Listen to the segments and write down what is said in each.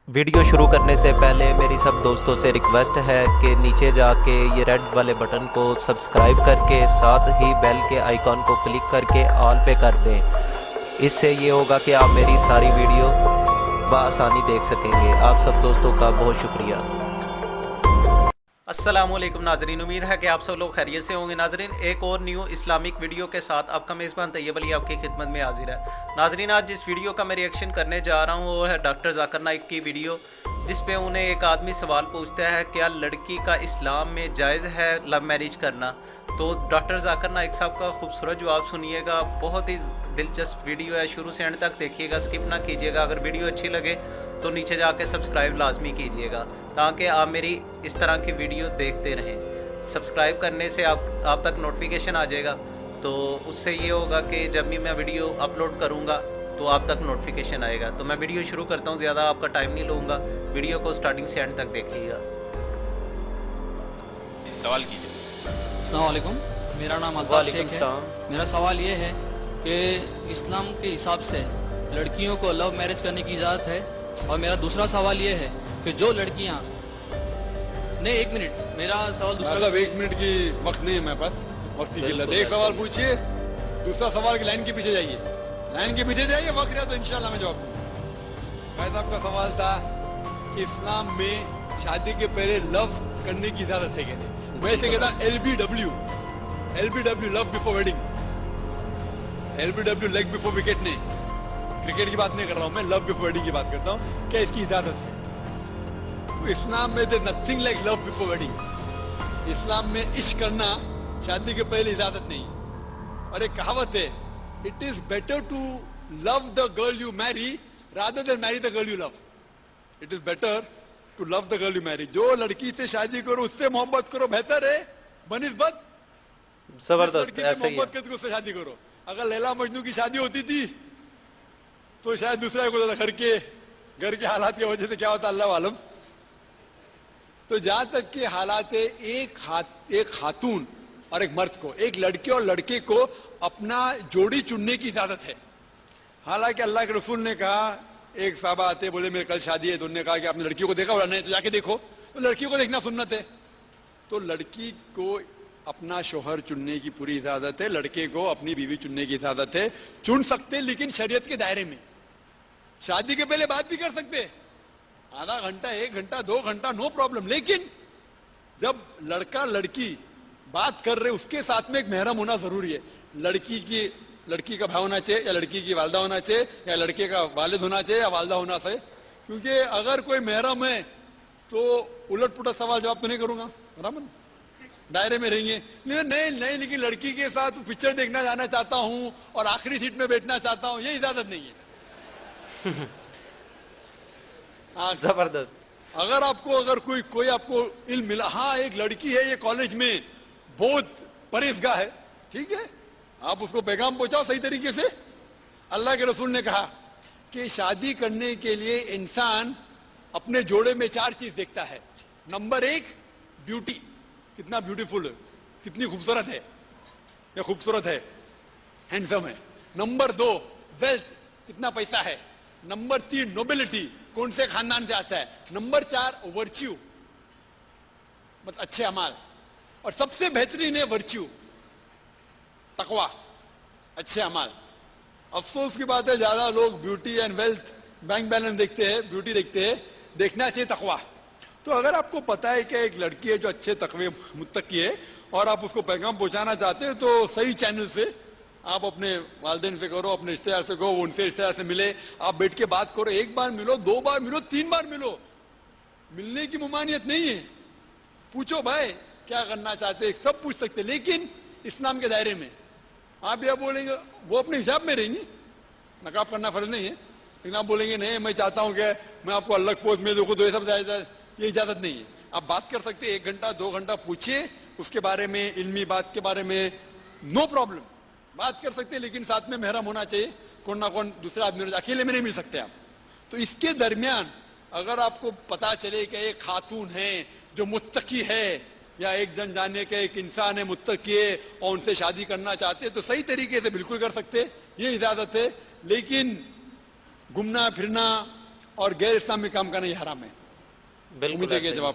Video शुरू करने से पहले मेरी सब दोस्तों से रिक्वेस्ट है कि नीचे जाके ये रेड वाले बटन को सब्सक्राइब करके साथ ही बेल के आइकॉन को क्लिक करके ऑल पे कर दें। इससे ये होगा कि आप मेरी सारी वीडियो बआसानी देख सकेंगे। आप सब दोस्तों का बहुत शुक्रिया। अस्सलामुअलैकुम नाजरीन, उम्मीद है कि आप सब लोग खैरियत से होंगे। नाजरीन, एक और न्यू इस्लामिक वीडियो के साथ आपका मेज़बान तैयब अली आपकी खिदमत में हाजिर है। नाजरीन, आज जिस वीडियो का मैं रिएक्शन करने जा रहा हूँ वो है डॉक्टर जाकिर नाइक की वीडियो, जिस पे उन्हें एक आदमी सवाल पूछता है क्या लड़की का इस्लाम में जायज़ है लव मैरिज करना। तो डॉक्टर जाकिर नाइक साहब का खूबसूरत जवाब सुनिएगा। बहुत ही दिलचस्प वीडियो है, शुरू से एंड तक देखिएगा, स्किप ना कीजिएगा। अगर वीडियो अच्छी लगे तो नीचे जाके सब्सक्राइब लाजमी कीजिएगा ताकि आप मेरी इस तरह की वीडियो देखते रहें। सब्सक्राइब करने से आप तक नोटिफिकेशन आ जाएगा, तो उससे ये होगा कि जब भी मैं वीडियो अपलोड करूँगा तो आप तक नोटिफिकेशन आएगा। तो मैं वीडियो शुरू करता हूँ, ज़्यादा आपका टाइम नहीं लूँगा, वीडियो को स्टार्टिंग से एंड तक देखिएगा। सवाल कीजिए। अस्सलाम वालेकुम, मेरा नाम अल्ताफ शेख है। मेरा सवाल ये है कि इस्लाम के हिसाब से लड़कियों को लव मैरिज करने की इजाज़त है, और मेरा दूसरा सवाल ये है कि जो लड़कियां नहीं, एक मिनट, मेरा सवाल दूसरा, मतलब एक मिनट की वक्त नहीं है मेरे पास, वक्त की किल्लत। एक सवाल पूछिए, दूसरा सवाल की लाइन के पीछे जाइए, लाइन के पीछे जाइए, वक्त रहा तो इंशाल्लाह मैं जवाब दूंगा। भाई साहब का सवाल था कि इस्लाम में शादी के पहले लव करने की इजाजत है कि नहीं। मैं इसे कहता LBW, love before wedding, LBW leg before wicket नहीं, क्रिकेट की बात नहीं कर रहा हूं मैं, लव बिफोर वेडिंग की बात करता हूं। क्या इसकी इजाजत है? इस्लाम में there nothing like love before wedding. इस्लाम में इश्क करना शादी के पहले इजाजत नहीं। और एक कहावत है, it is better to love the girl you marry rather than marry the girl you love. It is better to love the girl you marry. जो लड़की से शादी करो उससे मोहब्बत करो, बेहतर है बनिस्बत जबरदस्त, ऐसे ही मोहब्बत करके उससे शादी करो। अगर लैला मजनू की शादी होती थी तो शायद दूसरा को घर के हालात की वजह से क्या होता अल्लाह आलम। तो जहां तक के हालात है, एक खातून और एक मर्द को, एक लड़के और लड़के को अपना जोड़ी चुनने की इजाजत है। हालांकि अल्लाह के रसूल ने कहा, एक साहबा आते बोले मेरे कल शादी है, तो उन्होंने कहा कि आपने लड़कियों को देखा बोला नहीं, तो जाके देखो। तो लड़कियों को देखना सुन्नत है। तो लड़की को अपना शोहर चुनने की पूरी इजाजत है, लड़के को अपनी बीवी चुनने की इजाजत है। चुन सकते लेकिन शरीयत के दायरे में। शादी के पहले बात भी कर सकते, आधा घंटा, 1 घंटा, 2 घंटा, नो प्रॉब्लम। लेकिन जब लड़का लड़की बात कर रहे उसके साथ में एक महरम होना जरूरी है। लड़की का भाई होना चाहिए, या लड़की की वालदा होना चाहिए, या लड़के का वालिद होना चाहिए, या वालदा होना चाहिए। क्योंकि अगर कोई महरम है तो उलट पुलट सवाल जवाब तो नहीं करूंगा, बराबर दायरे में रहेंगे। नहीं, लेकिन लड़की के साथ पिक्चर देखना जाना चाहता हूं और आखिरी सीट में बैठना चाहता हूं, ये इजाजत नहीं है। जबरदस्त। अगर कोई आपको इल्म मिला, हाँ एक लड़की है ये कॉलेज में बहुत परहेजगाह है, ठीक है, आप उसको पैगाम पहुंचाओ सही तरीके से। अल्लाह के रसूल ने कहा कि शादी करने के लिए इंसान अपने जोड़े में 4 चीज देखता है। नंबर 1 ब्यूटी, कितना ब्यूटीफुल है, कितनी खूबसूरत है, या खूबसूरत है, हैंडसम है। नंबर 2 वेल्थ, कितना पैसा है। नंबर 3 नोबिलिटी, कौन से खानदान से आता है। नंबर 4 वर्च्यू, मतलब अच्छे अमाल। और सबसे बेहतरीन है वर्च्यू, तकवा, अच्छे अमाल। अफसोस की बात है ज्यादा लोग beauty and wealth, bank balance देखते हैं, ब्यूटी देखते हैं। देखना चाहिए तकवा। तो अगर आपको पता है कि एक लड़की है जो अच्छे तकवे मुत्तकी है और आप उसको पैगाम पहुंचाना चाहते हैं, तो सही चैनल से आप अपने वालिदैन से करो, अपने रिश्तेदार से कहो, उनसे रिश्तेदार से मिले, आप बैठ के बात करो। 1 बार मिलो, 2 बार मिलो, 3 बार मिलो, मिलने की ममानियत नहीं है। पूछो भाई क्या करना चाहते, सब पूछ सकते, लेकिन इस्लाम के दायरे में। आप यह बोलेंगे वो अपने हिसाब में रहेंगी, नकाब करना फर्ज नहीं है, लेकिन आप बोलेंगे नहीं मैं चाहता हूं कि मैं आपको अलग पोस्ट में देखूं, तो ये सब ये इजाजत नहीं है। आप बात कर सकते, 1 घंटा 2 घंटा पूछिए उसके बारे में, इल्मी बात के बारे में, नो प्रॉब्लम, बात कर सकते, लेकिन साथ में महरम होना चाहिए, कौन ना कौन दूसरा आदमी, अकेले में नहीं मिल सकते आप। तो इसके दरमियान अगर आपको पता चले कि एक खातून है जो मुत्तकी है, या एक जन जाने के एक इंसान है मुत्तकी है और उनसे शादी करना चाहते हैं, तो सही तरीके से बिल्कुल कर सकते, ये इजाजत है। लेकिन घूमना फिरना, और गैर इस्लामी काम करना ये हराम है। बिल्कुल उम्मीद है कि ऐसे ही। जवाब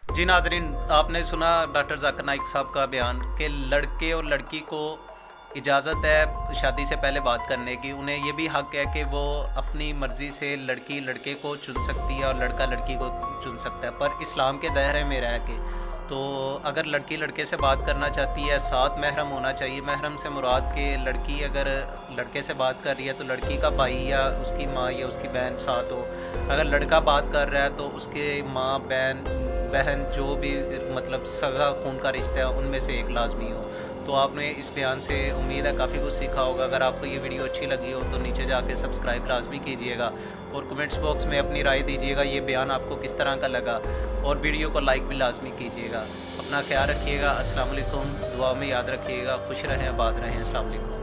जी नाजरीन, आपने सुना डॉक्टर जाकिर नाइक साहब का बयान कि लड़के और लड़की को इजाज़त है शादी से पहले बात करने की, उन्हें ये भी हक़ है कि वो अपनी मर्ज़ी से लड़की लड़के को चुन सकती है और लड़का लड़की को चुन सकता है, पर इस्लाम के दायरे में रह के। तो अगर लड़की लड़के से बात करना चाहती है, साथ महरम होना चाहिए। महरम से मुराद के लड़की अगर लड़के से बात कर रही है तो लड़की का भाई या उसकी माँ या उसकी बहन साथ हो। अगर लड़का बात कर रहा है तो उसके माँ बहन जो भी मतलब सगा खून का रिश्ता है उनमें से एक लाजमी हो। तो आपने इस बयान से उम्मीद है काफ़ी कुछ सीखा होगा। अगर आपको ये वीडियो अच्छी लगी हो तो नीचे जाके सब्सक्राइब लाजमी कीजिएगा और कमेंट्स बॉक्स में अपनी राय दीजिएगा ये बयान आपको किस तरह का लगा, और वीडियो को लाइक भी लाजमी कीजिएगा। अपना ख्याल रखिएगा। अस्सलाम वालेकुम। दुआ में याद रखिएगा। खुश रहें, आबाद रहें। अस्सलाम वालेकुम।